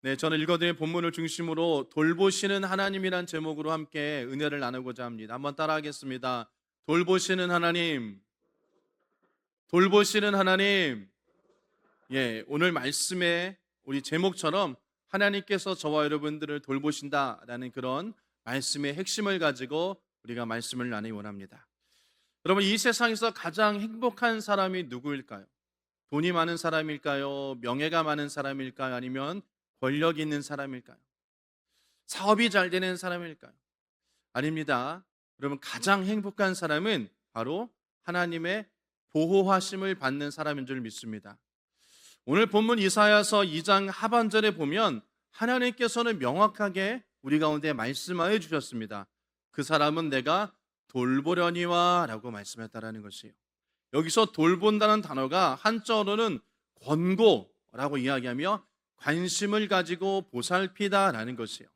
네, 저는 읽어드린 본문을 중심으로 돌보시는 하나님이란 제목으로 함께 은혜를 나누고자 합니다. 한번 따라하겠습니다. 돌보시는 하나님, 돌보시는 하나님. 예, 오늘 말씀의 우리 제목처럼 하나님께서 저와 여러분들을 돌보신다라는 그런 말씀의 핵심을 가지고 우리가 말씀을 나누기 원합니다. 여러분, 이 세상에서 가장 행복한 사람이 누구일까요? 돈이 많은 사람일까요? 명예가 많은 사람일까요? 아니면 권력 있는 사람일까요? 사업이 잘 되는 사람일까요? 아닙니다. 여러분, 가장 행복한 사람은 바로 하나님의 보호하심을 받는 사람인 줄 믿습니다. 오늘 본문 이사야서 2장 하반절에 보면 하나님께서는 명확하게 우리 가운데 말씀하여 주셨습니다. 그 사람은 내가 돌보려니와 라고 말씀했다라는 것이에요. 여기서 돌본다는 단어가 한자어로는 권고라고 이야기하며 관심을 가지고 보살피다라는 것이에요.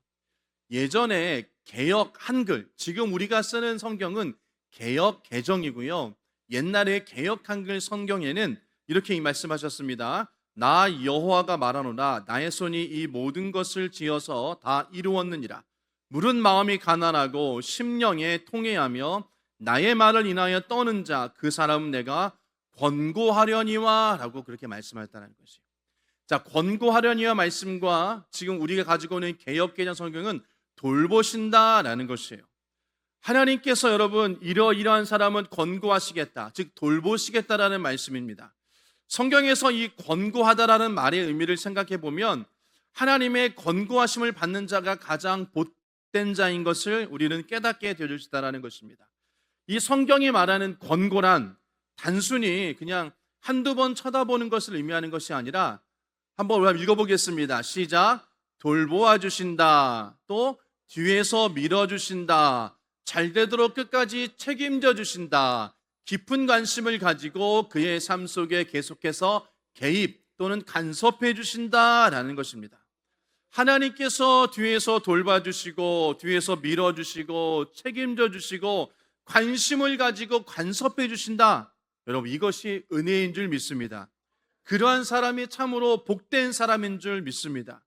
예전에 개역 한글, 지금 우리가 쓰는 성경은 개역 개정이고요. 옛날에 개역 한글 성경에는 이렇게 말씀하셨습니다. 나 여호와가 말하노라 나의 손이 이 모든 것을 지어서 다 이루었느니라. 물은 마음이 가난하고 심령에 통회하며 나의 말을 인하여 떠는 자 그 사람은 내가 권고하려니와 라고 그렇게 말씀하셨다는 것이에요. 자, 권고하려니와 말씀과 지금 우리가 가지고 있는 개역개정 성경은 돌보신다라는 것이에요. 하나님께서 여러분 이러이러한 사람은 권고하시겠다, 즉 돌보시겠다라는 말씀입니다. 성경에서 이 권고하다라는 말의 의미를 생각해 보면 하나님의 권고하심을 받는 자가 가장 복된 자인 것을 우리는 깨닫게 되어주시다라는 것입니다. 이 성경이 말하는 권고란 단순히 그냥 한두 번 쳐다보는 것을 의미하는 것이 아니라 한번 읽어보겠습니다. 시작. 돌보아 주신다. 또 뒤에서 밀어주신다. 잘 되도록 끝까지 책임져 주신다. 깊은 관심을 가지고 그의 삶 속에 계속해서 개입 또는 간섭해 주신다라는 것입니다. 하나님께서 뒤에서 돌봐주시고 뒤에서 밀어주시고 책임져 주시고 관심을 가지고 간섭해 주신다. 여러분, 이것이 은혜인 줄 믿습니다. 그러한 사람이 참으로 복된 사람인 줄 믿습니다.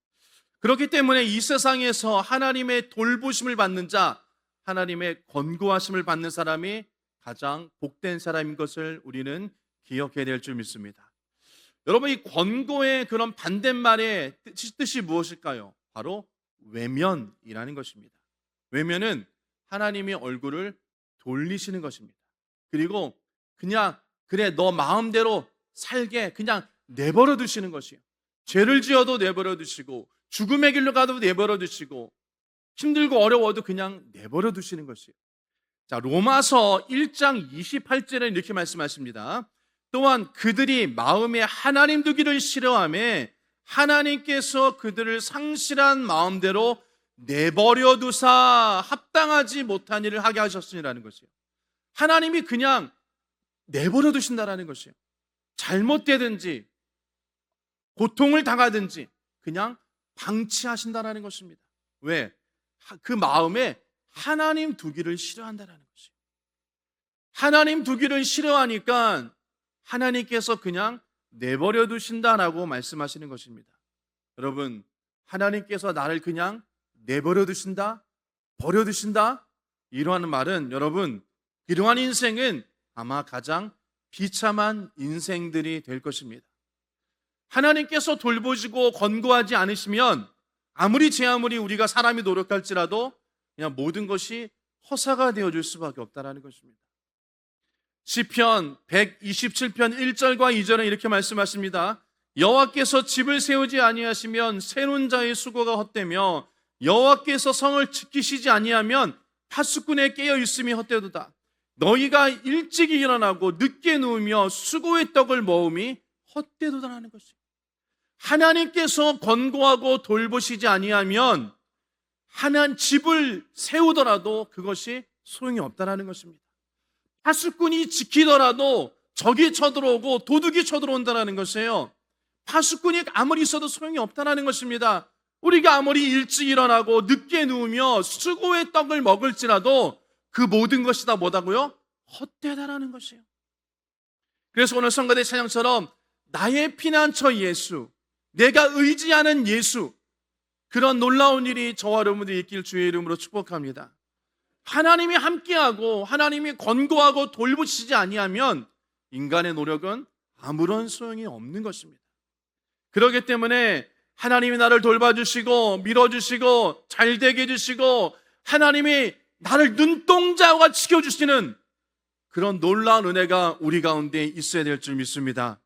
그렇기 때문에 이 세상에서 하나님의 돌보심을 받는 자, 하나님의 권고하심을 받는 사람이 가장 복된 사람인 것을 우리는 기억해야 될 줄 믿습니다. 여러분, 이 권고의 그런 반대말의 뜻이 무엇일까요? 바로 외면이라는 것입니다. 외면은 하나님의 얼굴을 돌리시는 것입니다. 그리고 그냥 그래 너 마음대로 살게 그냥 내버려 두시는 것이에요. 죄를 지어도 내버려 두시고 죽음의 길로 가도 내버려 두시고 힘들고 어려워도 그냥 내버려 두시는 것이에요. 자, 로마서 1장 28절에 이렇게 말씀하십니다. 또한 그들이 마음에 하나님 두기를 싫어하며 하나님께서 그들을 상실한 마음대로 내버려 두사 합당하지 못한 일을 하게 하셨으니라는 것이에요. 하나님이 그냥 내버려 두신다라는 것이에요. 잘못되든지 고통을 당하든지 그냥 방치하신다라는 것입니다. 왜? 그 마음에 하나님 두기를 싫어한다라는 것이에요. 하나님 두기를 싫어하니까 하나님께서 그냥 내버려 두신다라고 말씀하시는 것입니다. 여러분, 하나님께서 나를 그냥 내버려 두신다? 버려 두신다? 이러한 말은 여러분, 이러한 인생은 아마 가장 비참한 인생들이 될 것입니다. 하나님께서 돌보시고 권고하지 않으시면 아무리 우리가 사람이 노력할지라도 그냥 모든 것이 허사가 되어줄 수밖에 없다는 것입니다. 시편 127편 1절과 2절은 이렇게 말씀하십니다. 여호와께서 집을 세우지 아니하시면 세운 자의 수고가 헛되며 여호와께서 성을 지키시지 아니하면 파수꾼의 깨어 있음이 헛되도다. 너희가 일찍 일어나고 늦게 누우며 수고의 떡을 먹음이 헛되도다라는 것이에요. 하나님께서 권고하고 돌보시지 아니하면 하나님 집을 세우더라도 그것이 소용이 없다라는 것입니다. 파수꾼이 지키더라도 적이 쳐들어오고 도둑이 쳐들어온다는 것이에요. 파수꾼이 아무리 있어도 소용이 없다는 것입니다. 우리가 아무리 일찍 일어나고 늦게 누우며 수고의 떡을 먹을지라도 그 모든 것이 다 뭐다고요? 헛되다라는 것이에요. 그래서 오늘 성가대 찬양처럼 나의 피난처 예수, 내가 의지하는 예수, 그런 놀라운 일이 저와 여러분들이 있길 주의 이름으로 축복합니다. 하나님이 함께하고 하나님이 권고하고 돌보시지 아니하면 인간의 노력은 아무런 소용이 없는 것입니다. 그렇기 때문에 하나님이 나를 돌봐주시고 밀어주시고 잘되게 해주시고 하나님이 나를 눈동자와 지켜주시는 그런 놀라운 은혜가 우리 가운데 있어야 될 줄 믿습니다.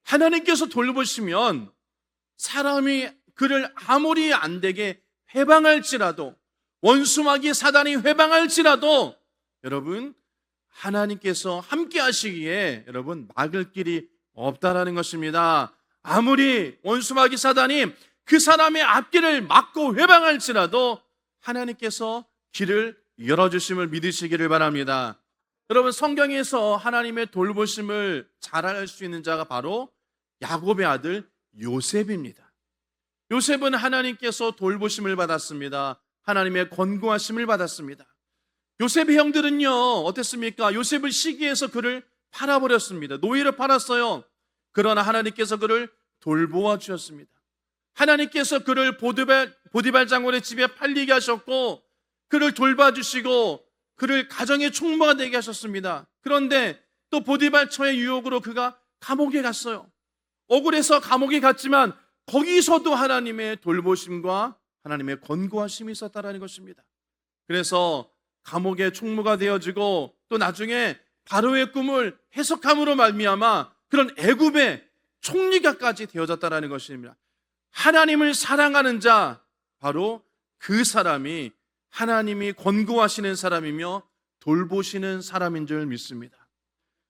하나님께서 돌보시면 사람이 그를 아무리 안 되게 회방할지라도, 원수마귀 사단이 회방할지라도 여러분, 하나님께서 함께 하시기에 여러분 막을 길이 없다라는 것입니다. 아무리 원수마귀 사단이 그 사람의 앞길을 막고 회방할지라도 하나님께서 길을 열어주심을 믿으시기를 바랍니다. 여러분, 성경에서 하나님의 돌보심을 잘 알 수 있는 자가 바로 야곱의 아들 요셉입니다. 요셉은 하나님께서 돌보심을 받았습니다. 하나님의 권고하심을 받았습니다. 요셉의 형들은요, 어땠습니까? 요셉을 시기해서 그를 팔아버렸습니다. 노예로 팔았어요. 그러나 하나님께서 그를 돌보아 주셨습니다. 하나님께서 그를 보디발 장군의 집에 팔리게 하셨고 그를 돌봐주시고 그를 가정의 총무가 되게 하셨습니다. 그런데 또 보디발처의 유혹으로 그가 감옥에 갔어요. 억울해서 감옥에 갔지만 거기서도 하나님의 돌보심과 하나님의 권고하심이 있었다는 것입니다. 그래서 감옥의 총무가 되어지고 또 나중에 바로의 꿈을 해석함으로 말미암아 그런 애굽의 총리가까지 되어졌다는 것입니다. 하나님을 사랑하는 자, 바로 그 사람이 하나님이 권고하시는 사람이며 돌보시는 사람인 줄 믿습니다.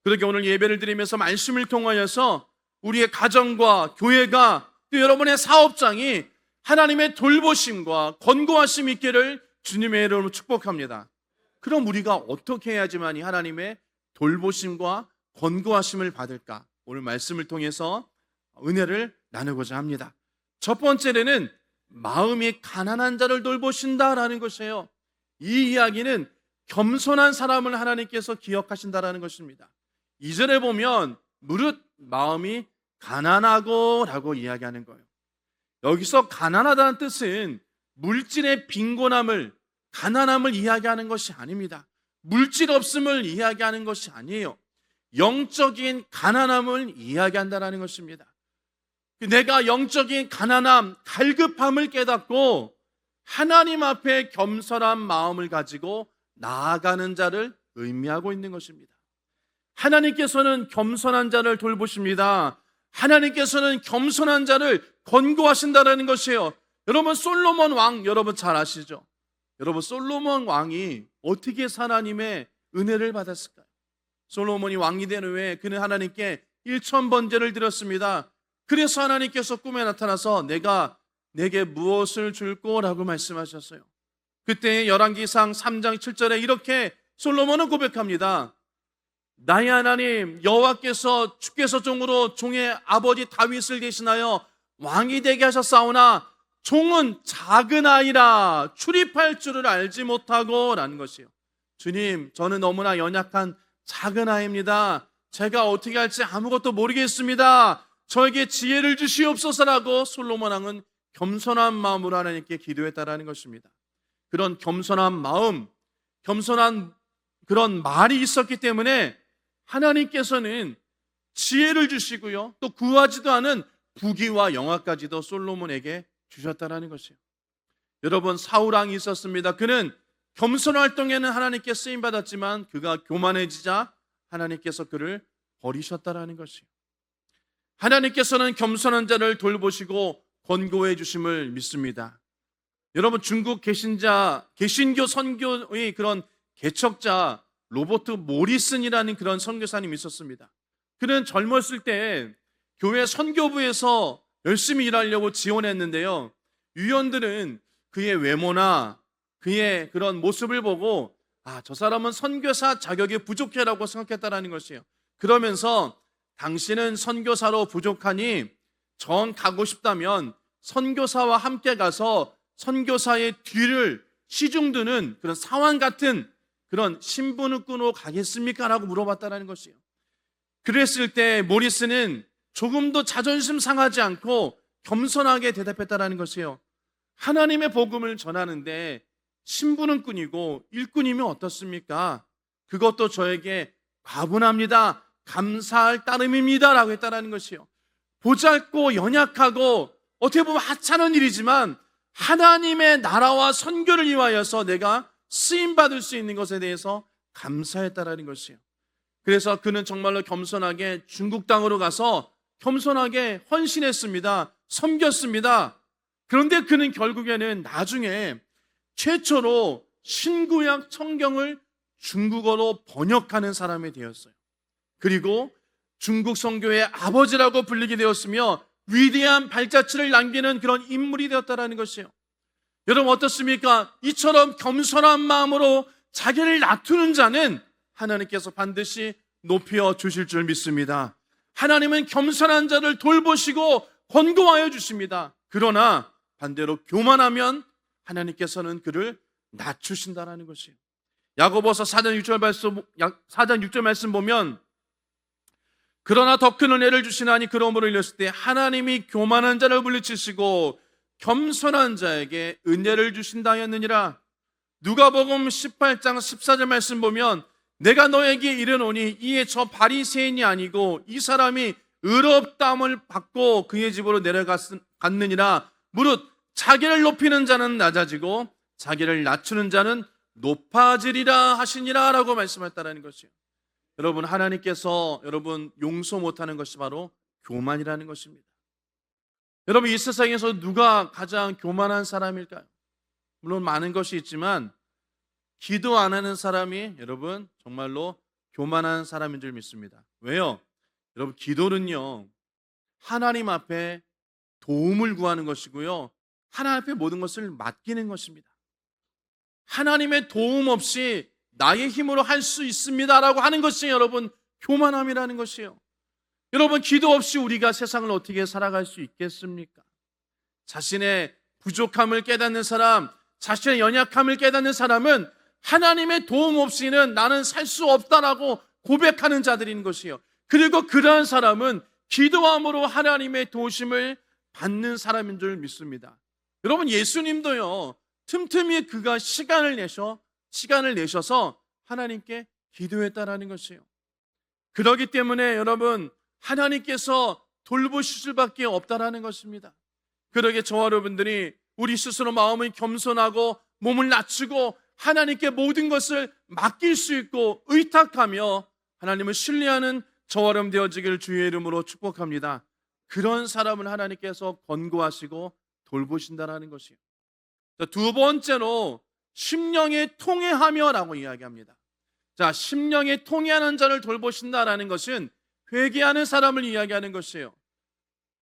그렇게 오늘 예배를 드리면서 말씀을 통하여서 우리의 가정과 교회가 또 여러분의 사업장이 하나님의 돌보심과 권고하심 있기를 주님의 이름으로 축복합니다. 그럼 우리가 어떻게 해야지만 이 하나님의 돌보심과 권고하심을 받을까? 오늘 말씀을 통해서 은혜를 나누고자 합니다. 첫 번째는 마음이 가난한 자를 돌보신다라는 것이에요. 이 이야기는 겸손한 사람을 하나님께서 기억하신다라는 것입니다. 2절에 보면 무릇 마음이 가난하고 라고 이야기하는 거예요. 여기서 가난하다는 뜻은 물질의 빈곤함을, 가난함을 이야기하는 것이 아닙니다. 물질 없음을 이야기하는 것이 아니에요. 영적인 가난함을 이야기한다는 것입니다. 내가 영적인 가난함, 갈급함을 깨닫고 하나님 앞에 겸손한 마음을 가지고 나아가는 자를 의미하고 있는 것입니다. 하나님께서는 겸손한 자를 돌보십니다. 하나님께서는 겸손한 자를 권고하신다는 것이에요. 여러분, 솔로몬 왕 여러분 잘 아시죠? 여러분, 솔로몬 왕이 어떻게 하나님의 은혜를 받았을까요? 솔로몬이 왕이 된 후에 그는 하나님께 1000번제를 드렸습니다. 그래서 하나님께서 꿈에 나타나서 내가 내게 무엇을 줄 거라고 말씀하셨어요. 그때 열왕기상 3장 7절에 이렇게 솔로몬은 고백합니다. 나의 하나님 여호와께서 주께서 종의 아버지 다윗을 대신하여 왕이 되게 하셨사오나 종은 작은 아이라 출입할 줄을 알지 못하고 라는 것이에요. 주님, 저는 너무나 연약한 작은 아이입니다. 제가 어떻게 할지 아무것도 모르겠습니다. 저에게 지혜를 주시옵소서라고 솔로몬 왕은 겸손한 마음으로 하나님께 기도했다라는 것입니다. 그런 겸손한 마음, 겸손한 그런 말이 있었기 때문에 하나님께서는 지혜를 주시고요, 또 구하지도 않은 부귀와 영화까지도 솔로몬에게 주셨다라는 것이에요. 여러분, 사울왕이 있었습니다. 그는 겸손 활동에는 하나님께 쓰임 받았지만 그가 교만해지자 하나님께서 그를 버리셨다라는 것이에요. 하나님께서는 겸손한 자를 돌보시고 권고해 주심을 믿습니다. 여러분, 중국 개신교 선교의 그런 개척자 로버트 모리슨이라는 그런 선교사님이 있었습니다. 그는 젊었을 때 교회 선교부에서 열심히 일하려고 지원했는데요, 위원들은 그의 외모나 그의 그런 모습을 보고 저 사람은 선교사 자격이 부족해라고 생각했다는 것이에요. 그러면서 당신은 선교사로 부족하니 정 가고 싶다면 선교사와 함께 가서 선교사의 뒤를 시중드는 그런 사환 같은 그런 신분을 끊어 가겠습니까? 라고 물어봤다는 것이에요. 그랬을 때 모리스는 조금도 자존심 상하지 않고 겸손하게 대답했다는 것이에요. 하나님의 복음을 전하는데 신부는 꾼이고 일꾼이면 어떻습니까? 그것도 저에게 과분합니다. 감사할 따름입니다. 라고 했다는 것이요. 보잘고 연약하고 어떻게 보면 하찮은 일이지만 하나님의 나라와 선교를 위하여서 내가 쓰임받을 수 있는 것에 대해서 감사했다라는 것이요. 그래서 그는 정말로 겸손하게 중국 땅으로 가서 겸손하게 헌신했습니다. 섬겼습니다. 그런데 그는 결국에는 나중에 최초로 신구약 성경을 중국어로 번역하는 사람이 되었어요. 그리고 중국 선교의 아버지라고 불리게 되었으며 위대한 발자취를 남기는 그런 인물이 되었다는 것이에요. 여러분 어떻습니까? 이처럼 겸손한 마음으로 자기를 낮추는 자는 하나님께서 반드시 높여 주실 줄 믿습니다. 하나님은 겸손한 자를 돌보시고 권고하여 주십니다. 그러나 반대로 교만하면 하나님께서는 그를 낮추신다는 것이에요. 야고보서 4장 6절 말씀 보면 그러나 더 큰 은혜를 주시나니 그러므로 일렀을 때 하나님이 교만한 자를 물리치시고 겸손한 자에게 은혜를 주신다 하였느니라. 누가복음 18장 14절 말씀 보면 내가 너에게 이르노니 이에 저 바리새인이 아니고 이 사람이 의롭다함을 받고 그의 집으로 내려갔느니라. 무릇 자기를 높이는 자는 낮아지고 자기를 낮추는 자는 높아지리라 하시니라 라고 말씀했다는 것이에요. 여러분 하나님께서 여러분 용서 못하는 것이 바로 교만이라는 것입니다. 여러분 이 세상에서 누가 가장 교만한 사람일까요? 물론 많은 것이 있지만 기도 안 하는 사람이 여러분 정말로 교만한 사람인 줄 믿습니다. 왜요? 여러분 기도는요 하나님 앞에 도움을 구하는 것이고요 하나님 앞에 모든 것을 맡기는 것입니다. 하나님의 도움 없이 나의 힘으로 할 수 있습니다라고 하는 것이 여러분 교만함이라는 것이에요. 여러분 기도 없이 우리가 세상을 어떻게 살아갈 수 있겠습니까? 자신의 부족함을 깨닫는 사람, 자신의 연약함을 깨닫는 사람은 하나님의 도움 없이는 나는 살 수 없다라고 고백하는 자들인 것이에요. 그리고 그러한 사람은 기도함으로 하나님의 도우심을 받는 사람인 줄 믿습니다. 여러분 예수님도요 틈틈이 그가 시간을 내셔서 하나님께 기도했다라는 것이에요. 그렇기 때문에 여러분 하나님께서 돌보실 수밖에 없다라는 것입니다. 그러게 저와 여러분들이 우리 스스로 마음을 겸손하고 몸을 낮추고 하나님께 모든 것을 맡길 수 있고 의탁하며 하나님을 신뢰하는 저와 여러분 되어지기를 주의 이름으로 축복합니다. 그런 사람을 하나님께서 권고하시고 돌보신다라는 것이에요. 두 번째로 심령에 통회하며라고 이야기합니다. 자, 심령에 통회하는 자를 돌보신다라는 것은 회개하는 사람을 이야기하는 것이에요.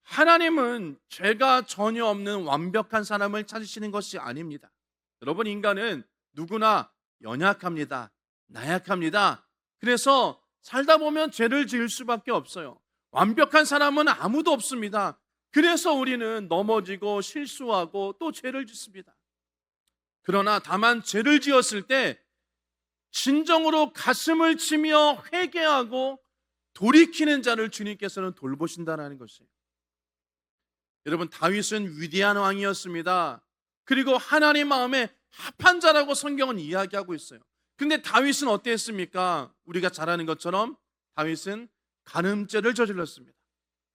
하나님은 죄가 전혀 없는 완벽한 사람을 찾으시는 것이 아닙니다. 여러분 인간은 누구나 연약합니다. 나약합니다. 그래서 살다 보면 죄를 지을 수밖에 없어요. 완벽한 사람은 아무도 없습니다. 그래서 우리는 넘어지고 실수하고 또 죄를 짓습니다. 그러나 다만 죄를 지었을 때 진정으로 가슴을 치며 회개하고 돌이키는 자를 주님께서는 돌보신다는 것이에요. 여러분 다윗은 위대한 왕이었습니다. 그리고 하나님 마음에 합한 자라고 성경은 이야기하고 있어요. 근데 다윗은 어땠습니까? 우리가 잘 아는 것처럼 다윗은 간음죄를 저질렀습니다.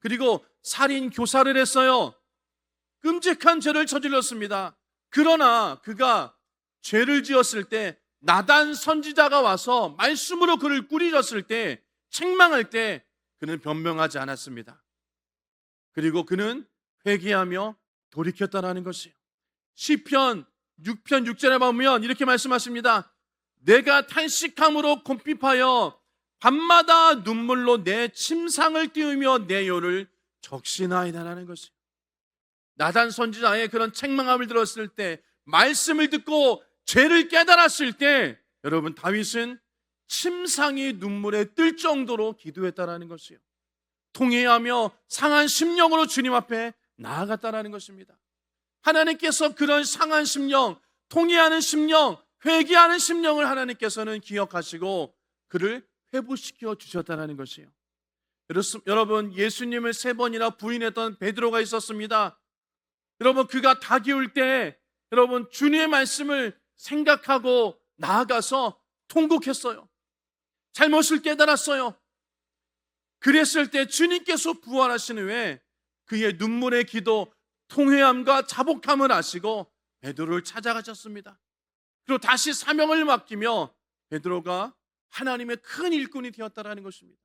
그리고 살인 교사를 했어요. 끔찍한 죄를 저질렀습니다. 그러나 그가 죄를 지었을 때 나단 선지자가 와서 말씀으로 그를 꾸짖었을 때 책망할 때 그는 변명하지 않았습니다. 그리고 그는 회개하며 돌이켰다라는 것이에요. 시편 6편 6절에 보면 이렇게 말씀하십니다. 내가 탄식함으로 곰핍하여 밤마다 눈물로 내 침상을 띄우며 내 요를 적시나이다라는 것이에요. 나단 선지자의 그런 책망함을 들었을 때 말씀을 듣고 죄를 깨달았을 때 여러분 다윗은 침상이 눈물에 뜰 정도로 기도했다라는 것이에요. 통회하며 상한 심령으로 주님 앞에 나아갔다라는 것입니다. 하나님께서 그런 상한 심령, 통회하는 심령, 회개하는 심령을 하나님께서는 기억하시고 그를 회복시켜 주셨다는 것이에요. 여러분 예수님을 3번이나 부인했던 베드로가 있었습니다. 여러분, 그가 다 기울 때 여러분 주님의 말씀을 생각하고 나아가서 통곡했어요. 잘못을 깨달았어요. 그랬을 때 주님께서 부활하신 후에 그의 눈물의 기도, 통회함과 자복함을 아시고 베드로를 찾아가셨습니다. 그리고 다시 사명을 맡기며 베드로가 하나님의 큰 일꾼이 되었다라는 것입니다.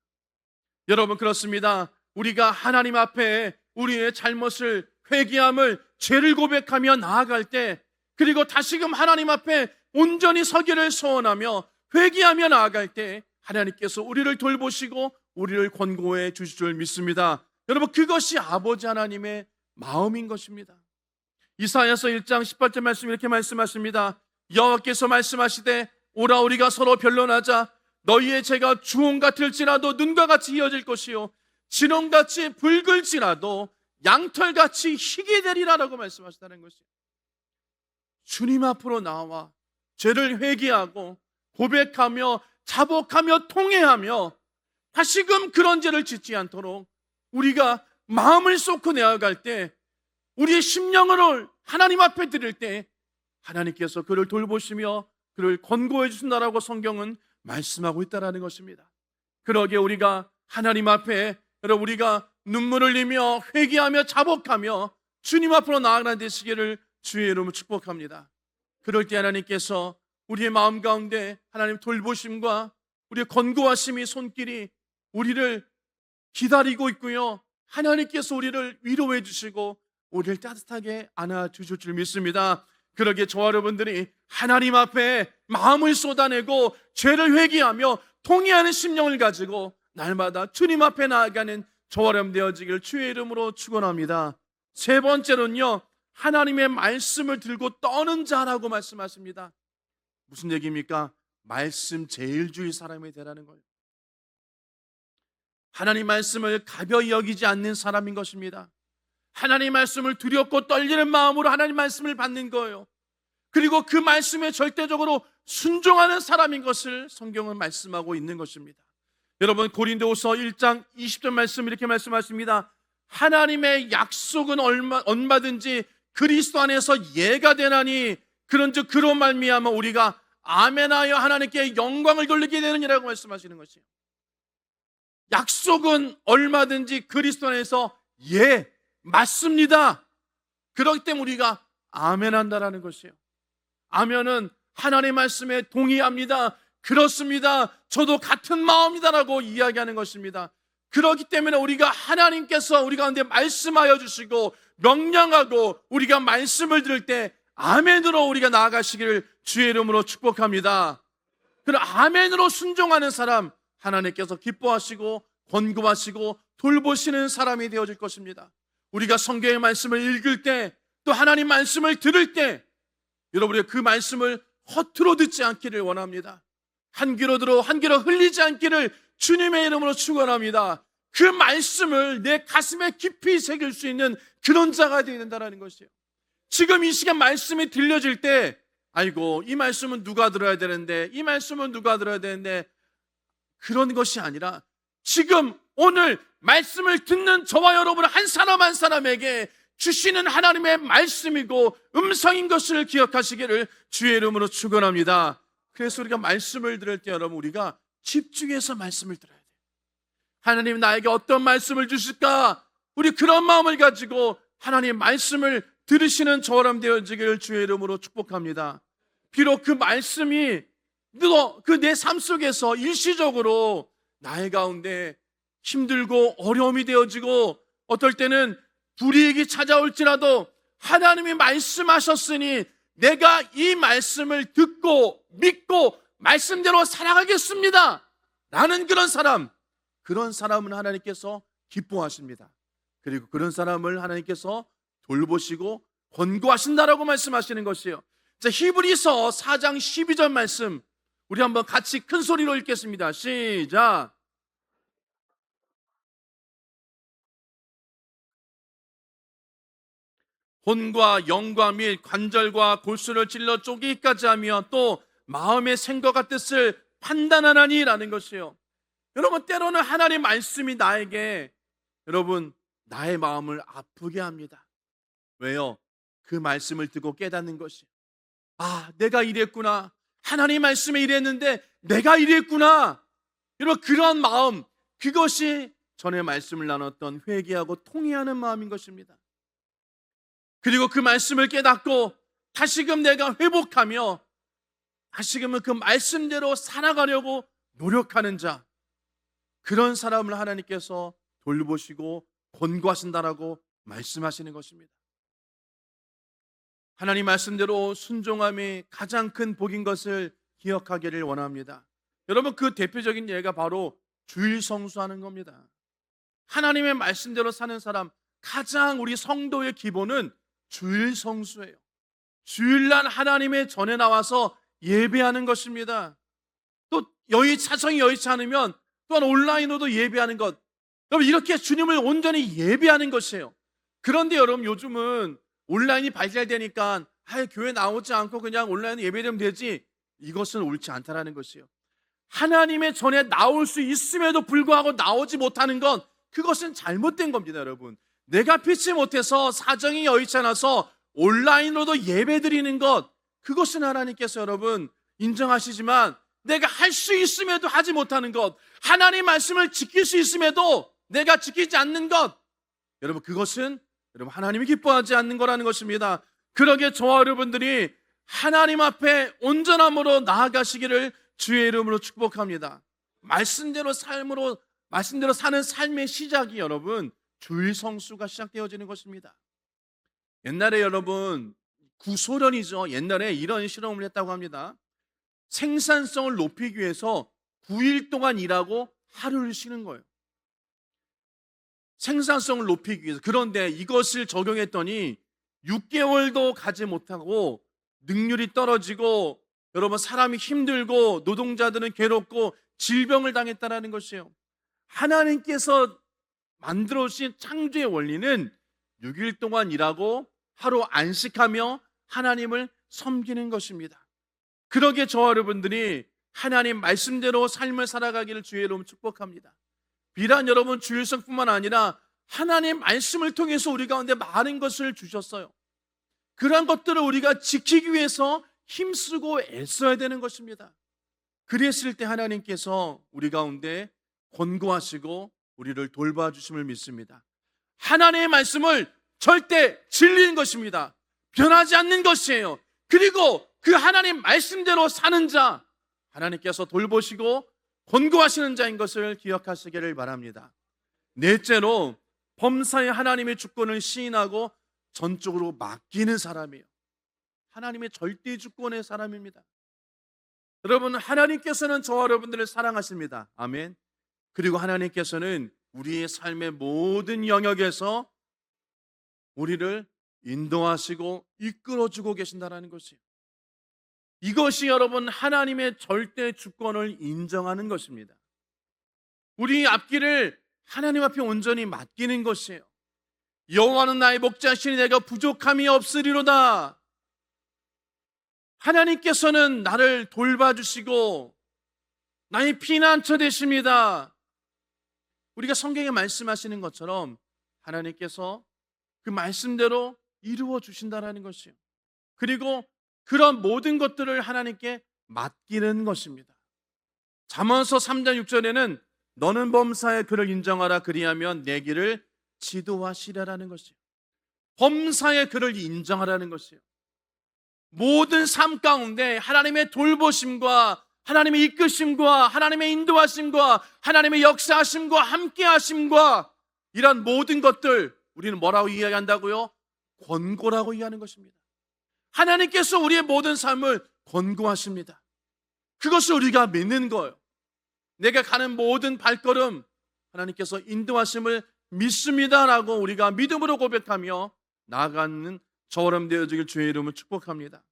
여러분, 그렇습니다. 우리가 하나님 앞에 우리의 잘못을, 회개함을, 죄를 고백하며 나아갈 때, 그리고 다시금 하나님 앞에 온전히 서기를 소원하며 회개하며 나아갈 때 하나님께서 우리를 돌보시고 우리를 권고해 주실 줄 믿습니다. 여러분, 그것이 아버지 하나님의 마음인 것입니다. 이사야서 1장 18절 말씀 이렇게 말씀하십니다. 여호와께서 말씀하시되 오라 우리가 서로 변론하자. 너희의 죄가 주홍 같을지라도 눈과 같이 이어질 것이요 진홍같이 붉을지라도 양털같이 희게 되리라라고 말씀하시다는 것이에요. 주님 앞으로 나와 죄를 회개하고 고백하며 자복하며 통회하며 다시금 그런 죄를 짓지 않도록 우리가 마음을 쏟고 나아갈 때, 우리의 심령을 하나님 앞에 드릴 때 하나님께서 그를 돌보시며 그를 권고해 주신다라고 성경은 말씀하고 있다는 것입니다. 그러기에 우리가 하나님 앞에 여러분 우리가 눈물을 흘리며 회개하며 자복하며 주님 앞으로 나아가는 되시기를 주의 이름으로 축복합니다. 그럴 때 하나님께서 우리의 마음 가운데 하나님 돌보심과 우리의 권고하심이 손길이 우리를 기다리고 있고요, 하나님께서 우리를 위로해 주시고 우리를 따뜻하게 안아주실 줄 믿습니다. 그러기에 저와 여러분들이 하나님 앞에 마음을 쏟아내고 죄를 회개하며 통회하는 심령을 가지고 날마다 주님 앞에 나아가는 저와 여러분 되어지기를 주의 이름으로 축원합니다. 세 번째로는요, 하나님의 말씀을 들고 떠는 자라고 말씀하십니다. 무슨 얘기입니까? 말씀 제일주의 사람이 되라는 거예요. 하나님 말씀을 가벼이 여기지 않는 사람인 것입니다. 하나님 말씀을 두렵고 떨리는 마음으로 하나님 말씀을 받는 거예요. 그리고 그 말씀에 절대적으로 순종하는 사람인 것을 성경은 말씀하고 있는 것입니다. 여러분, 고린도후서 1장 20절 말씀 이렇게 말씀하십니다. 하나님의 약속은 얼마든지 그리스도 안에서 예가 되나니 그런즉 그로 말미암아 우리가 아멘하여 하나님께 영광을 돌리게 되느니라고 말씀하시는 것이에요. 약속은 얼마든지 그리스도 안에서 예, 맞습니다. 그렇기 때문에 우리가 아멘한다라는 것이에요. 아멘은 하나님의 말씀에 동의합니다. 그렇습니다. 저도 같은 마음이다라고 이야기하는 것입니다. 그렇기 때문에 우리가 하나님께서 우리 가운데 말씀하여 주시고 명령하고 우리가 말씀을 들을 때 아멘으로 우리가 나아가시기를 주의 이름으로 축복합니다. 그럼 아멘으로 순종하는 사람, 하나님께서 기뻐하시고 권고하시고 돌보시는 사람이 되어질 것입니다. 우리가 성경의 말씀을 읽을 때, 또 하나님 말씀을 들을 때 여러분이 그 말씀을 허투루 듣지 않기를 원합니다. 한 귀로 들어 한 귀로 흘리지 않기를 주님의 이름으로 축원합니다. 그 말씀을 내 가슴에 깊이 새길 수 있는 그런 자가 되어야 된다는 것이에요. 지금 이 시간 말씀이 들려질 때, 아이고 이 말씀은 누가 들어야 되는데, 이 말씀은 누가 들어야 되는데, 그런 것이 아니라 지금 오늘 말씀을 듣는 저와 여러분 한 사람 한 사람에게 주시는 하나님의 말씀이고 음성인 것을 기억하시기를 주의 이름으로 축원합니다. 그래서 우리가 말씀을 들을 때 여러분 우리가 집중해서 말씀을 들어야 돼요. 하나님 나에게 어떤 말씀을 주실까? 우리 그런 마음을 가지고 하나님의 말씀을 들으시는 저람 되어지기를 주의 이름으로 축복합니다. 비록 그 말씀이 그 내 삶 속에서 일시적으로 나의 가운데 힘들고 어려움이 되어지고 어떨 때는 불이익이 찾아올지라도 하나님이 말씀하셨으니 내가 이 말씀을 듣고 믿고 말씀대로 살아가겠습니다 라는 그런 사람은 하나님께서 기뻐하십니다. 그리고 그런 사람을 하나님께서 돌보시고 권고하신다라고 말씀하시는 것이에요. 자, 히브리서 4장 12절 말씀 우리 한번 같이 큰 소리로 읽겠습니다. 시작. 혼과 영과 및 관절과 골수를 찔러 쪼개기까지 하며 또 마음의 생각과 뜻을 판단하나니 라는 것이에요. 여러분, 때로는 하나님의 말씀이 나에게 여러분 나의 마음을 아프게 합니다. 왜요? 그 말씀을 듣고 깨닫는 것이에요. 아, 내가 이랬구나. 하나님 말씀에 이랬는데 내가 이랬구나. 여러분, 그런 마음, 그것이 전에 말씀을 나눴던 회개하고 통회하는 마음인 것입니다. 그리고 그 말씀을 깨닫고 다시금 내가 회복하며 다시금은 그 말씀대로 살아가려고 노력하는 자, 그런 사람을 하나님께서 돌보시고 권고하신다라고 말씀하시는 것입니다. 하나님 말씀대로 순종함이 가장 큰 복인 것을 기억하기를 원합니다. 여러분, 그 대표적인 예가 바로 주일 성수하는 겁니다. 하나님의 말씀대로 사는 사람, 가장 우리 성도의 기본은 주일 성수예요. 주일날 하나님의 전에 나와서 예배하는 것입니다. 또 사정이 여의치 않으면 또한 온라인으로도 예배하는 것, 여러분, 이렇게 주님을 온전히 예배하는 것이에요. 그런데 여러분, 요즘은 온라인이 발달되니까 교회 나오지 않고 그냥 온라인 예배되면 되지, 이것은 옳지 않다라는 것이에요. 하나님의 전에 나올 수 있음에도 불구하고 나오지 못하는 건, 그것은 잘못된 겁니다. 여러분, 내가 피치 못해서 사정이 여의치 않아서 온라인으로도 예배드리는 것, 그것은 하나님께서 여러분 인정하시지만, 내가 할 수 있음에도 하지 못하는 것, 하나님 말씀을 지킬 수 있음에도 내가 지키지 않는 것, 여러분, 그것은 여러분 하나님이 기뻐하지 않는 거라는 것입니다. 그러기에 저와 여러분들이 하나님 앞에 온전함으로 나아가시기를 주의 이름으로 축복합니다. 말씀대로 사는 삶의 시작이 여러분 주일 성수가 시작되어지는 것입니다. 옛날에 여러분, 구소련이죠. 옛날에 이런 실험을 했다고 합니다. 생산성을 높이기 위해서 9일 동안 일하고 하루를 쉬는 거예요. 생산성을 높이기 위해서. 그런데 이것을 적용했더니 6개월도 가지 못하고 능률이 떨어지고, 여러분, 사람이 힘들고 노동자들은 괴롭고 질병을 당했다는 것이에요. 하나님께서 만들어주신 창조의 원리는 6일 동안 일하고 하루 안식하며 하나님을 섬기는 것입니다. 그러기에 저와 여러분들이 하나님 말씀대로 삶을 살아가기를 주의 이름으로 축복합니다. 비단 여러분 주일성뿐만 아니라 하나님 말씀을 통해서 우리 가운데 많은 것을 주셨어요. 그러한 것들을 우리가 지키기 위해서 힘쓰고 애써야 되는 것입니다. 그랬을 때 하나님께서 우리 가운데 권고하시고 우리를 돌봐주심을 믿습니다. 하나님의 말씀을 절대 진리인 것입니다. 변하지 않는 것이에요. 그리고 그 하나님 말씀대로 사는 자, 하나님께서 돌보시고 권고하시는 자인 것을 기억하시기를 바랍니다. 넷째로, 범사에 하나님의 주권을 시인하고 전적으로 맡기는 사람이에요. 하나님의 절대 주권의 사람입니다. 여러분, 하나님께서는 저와 여러분들을 사랑하십니다. 아멘. 그리고 하나님께서는 우리의 삶의 모든 영역에서 우리를 인도하시고 이끌어주고 계신다는 것이에요. 이것이 여러분 하나님의 절대 주권을 인정하는 것입니다. 우리 앞길을 하나님 앞에 온전히 맡기는 것이에요. 여호와는 나의 목자시니 내가 부족함이 없으리로다. 하나님께서는 나를 돌봐주시고 나의 피난처 되십니다. 우리가 성경에 말씀하시는 것처럼 하나님께서 그 말씀대로 이루어 주신다는 것이에요. 그리고 그런 모든 것들을 하나님께 맡기는 것입니다. 잠언서 3장 6절에는 너는 범사에 그를 인정하라, 그리하면 내 길을 지도하시라라는 것이에요. 범사에 그를 인정하라는 것이에요. 모든 삶 가운데 하나님의 돌보심과 하나님의 이끄심과 하나님의 인도하심과 하나님의 역사하심과 함께하심과 이런 모든 것들, 우리는 뭐라고 이야기한다고요? 권고라고 이해하는 것입니다. 하나님께서 우리의 모든 삶을 권고하십니다. 그것을 우리가 믿는 거예요. 내가 가는 모든 발걸음 하나님께서 인도하심을 믿습니다라고 우리가 믿음으로 고백하며 나아가는 저처럼 되어지길 주의 이름으로 축복합니다.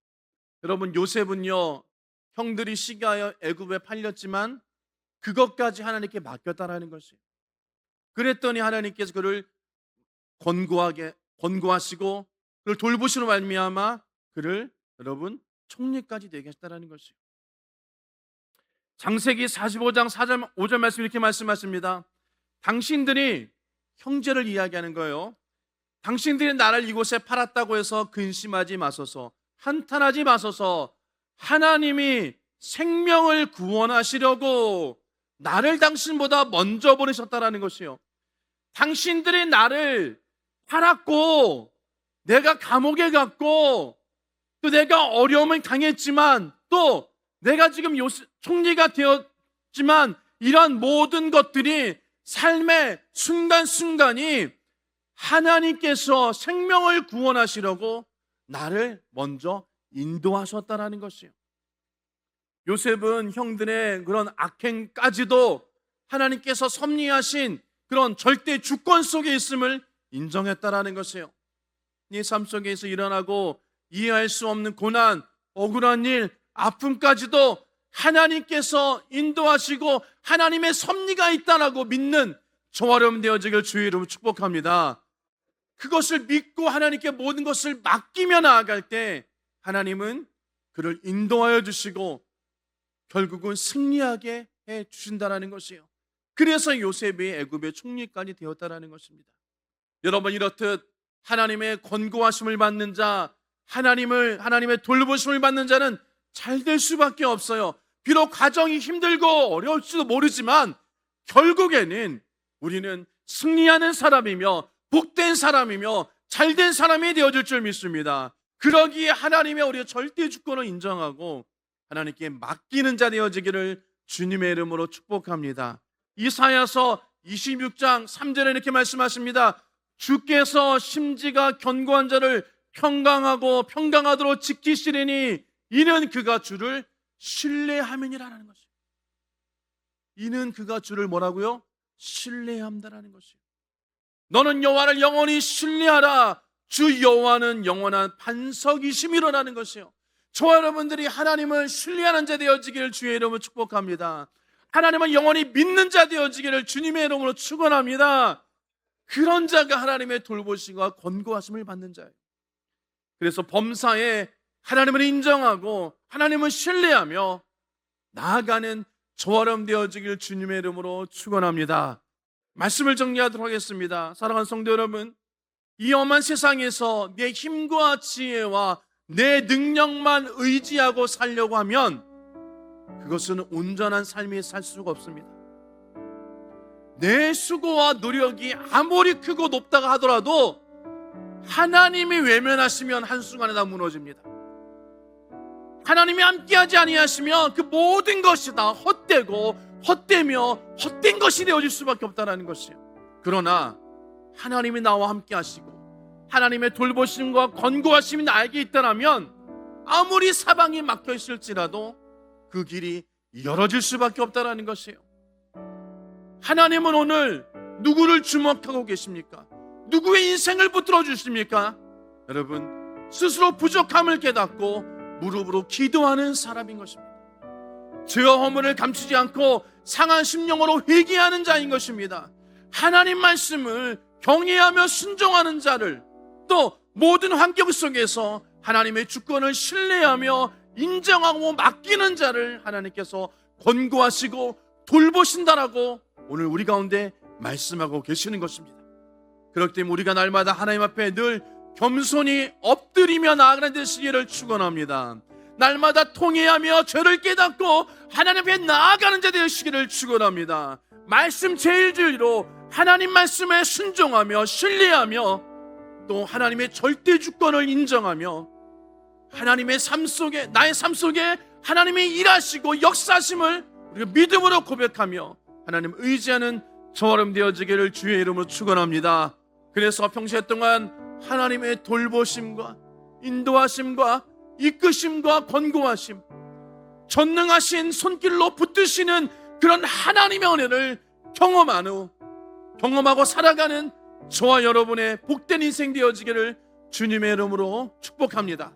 여러분, 요셉은요, 형들이 시기하여 애굽에 팔렸지만 그것까지 하나님께 맡겼다라는 것이에요. 그랬더니 하나님께서 그를 권고하시고 그를 돌보시는 말미암아 그를 여러분 총리까지 되게 했다라는 것이에요. 창세기 45장 4절 5절 말씀 이렇게 말씀하십니다. 당신들이 형제를 이야기하는 거예요. 당신들이 나를 이곳에 팔았다고 해서 근심하지 마소서, 한탄하지 마소서. 하나님이 생명을 구원하시려고 나를 당신보다 먼저 보내셨다라는 것이요. 당신들이 나를 팔았고, 내가 감옥에 갔고, 또 내가 어려움을 당했지만, 또 내가 지금 총리가 되었지만, 이러한 모든 것들이 삶의 순간순간이 하나님께서 생명을 구원하시려고 나를 먼저 인도하셨다라는 것이에요. 요셉은 형들의 그런 악행까지도 하나님께서 섭리하신 그런 절대 주권 속에 있음을 인정했다라는 것이에요. 네 삶 속에서 일어나고 이해할 수 없는 고난, 억울한 일, 아픔까지도 하나님께서 인도하시고 하나님의 섭리가 있다라고 믿는 저와 여러분 되어지길 주의 이름으로 축복합니다. 그것을 믿고 하나님께 모든 것을 맡기며 나아갈 때 하나님은 그를 인도하여 주시고 결국은 승리하게 해 주신다는 것이에요. 그래서 요셉이 애굽의 총리까지 되었다는 것입니다. 여러분, 이렇듯 하나님의 권고하심을 받는 자, 하나님의 돌보심을 받는 자는 잘 될 수밖에 없어요. 비록 과정이 힘들고 어려울지도 모르지만 결국에는 우리는 승리하는 사람이며 복된 사람이며 잘된 사람이 되어질 줄 믿습니다. 그러기에 하나님의 우리의 절대 주권을 인정하고 하나님께 맡기는 자 되어지기를 주님의 이름으로 축복합니다. 이사야서 26장 3절에 이렇게 말씀하십니다. 주께서 심지가 견고한 자를 평강하도록 지키시리니 이는 그가 주를 신뢰함이니라는 것이에요. 이는 그가 주를 뭐라고요? 신뢰함다라는 것이에요. 너는 여호와를 영원히 신뢰하라. 주 여호와는 영원한 반석이심이로라는 것이에요. 저와 여러분들이 하나님을 신뢰하는 자 되어지기를 주의 이름으로 축복합니다. 하나님을 영원히 믿는 자 되어지기를 주님의 이름으로 축원합니다. 그런 자가 하나님의 돌보심과 권고하심을 받는 자예요. 그래서 범사에 하나님을 인정하고 하나님을 신뢰하며 나아가는 저와 여러분 되어지기를 주님의 이름으로 축원합니다. 말씀을 정리하도록 하겠습니다. 사랑하는 성도 여러분, 이 험한 세상에서 내 힘과 지혜와 내 능력만 의지하고 살려고 하면 그것은 온전한 삶이 살 수가 없습니다. 내 수고와 노력이 아무리 크고 높다가 하더라도 하나님이 외면하시면 한순간에 다 무너집니다. 하나님이 함께하지 아니하시면 그 모든 것이 다 헛되고 헛되며 헛된 것이 되어질 수밖에 없다는 것이에요. 그러나 하나님이 나와 함께 하시고 하나님의 돌보심과 권고하심이 나에게 있다면 아무리 사방이 막혀 있을지라도 그 길이 열어질 수밖에 없다는 것이에요. 하나님은 오늘 누구를 주목하고 계십니까? 누구의 인생을 붙들어 주십니까? 여러분, 스스로 부족함을 깨닫고 무릎으로 기도하는 사람인 것입니다. 죄와 허물을 감추지 않고 상한 심령으로 회개하는 자인 것입니다. 하나님 말씀을 경외하며 순종하는 자를, 또 모든 환경 속에서 하나님의 주권을 신뢰하며 인정하고 맡기는 자를 하나님께서 권고하시고 돌보신다라고 오늘 우리 가운데 말씀하고 계시는 것입니다. 그렇기 때문에 우리가 날마다 하나님 앞에 늘 겸손히 엎드리며 나아가는 되시기를 축원합니다. 날마다 통회하며 죄를 깨닫고 하나님 앞에 나아가는 자 되시기를 축원합니다. 말씀 제일주의로 하나님 말씀에 순종하며 신뢰하며 또 하나님의 절대 주권을 인정하며 하나님의 삶 속에, 나의 삶 속에 하나님이 일하시고 역사하심을 우리가 믿음으로 고백하며 하나님 의지하는 저와 여러분 되어지기를 주의 이름으로 축원합니다. 그래서 평생 동안 하나님의 돌보심과 인도하심과 이끄심과 권고하심, 전능하신 손길로 붙드시는 그런 하나님의 은혜를 경험하고 살아가는 저와 여러분의 복된 인생 되어지기를 주님의 이름으로 축복합니다.